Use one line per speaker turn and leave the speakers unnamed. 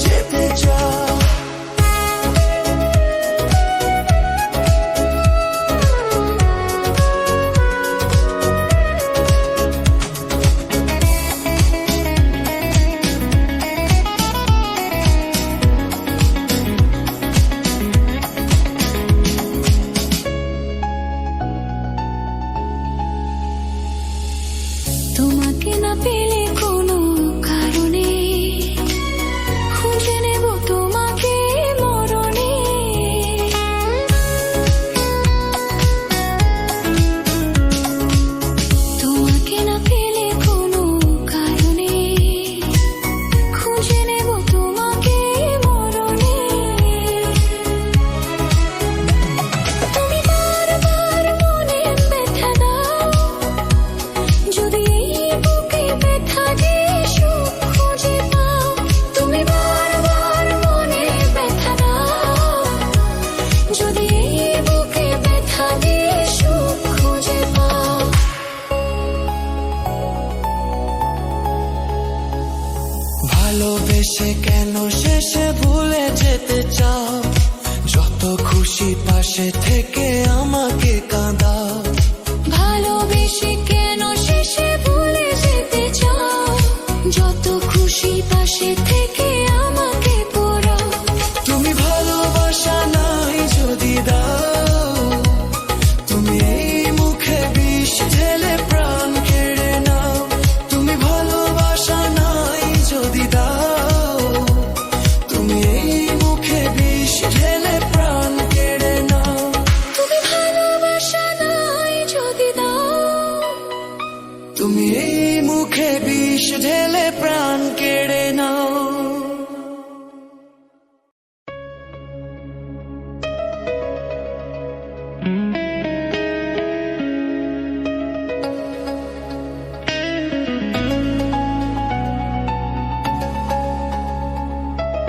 যেতে চাও।
তোমাকে না পেলে কোনো কারণে খুঁজে নেব তোমাকে মরণে। তোমাকে না পেলে কোনো কারণে খুঁজে নেব তোমাকে মরণে। তুমি বারবার মনে ব্যথা দাও, যদি এই বুকে ব্যথা দিয়ে সুখ খুঁজে পাও। তুমি বারবার মনে ব্যথা দাও, যদি এই বুকে ব্যথা দিয়ে সুখ খুঁজে পাও।
ভালোবেসে কেন শেষে ভুলে যেতে চাও, যত খুশি পাশে থেকে আমাকে কাঁদাও।
ভালোবেসে কেন শেষে ভুলে যেতে চাও, যত খুশি পাশে থেকে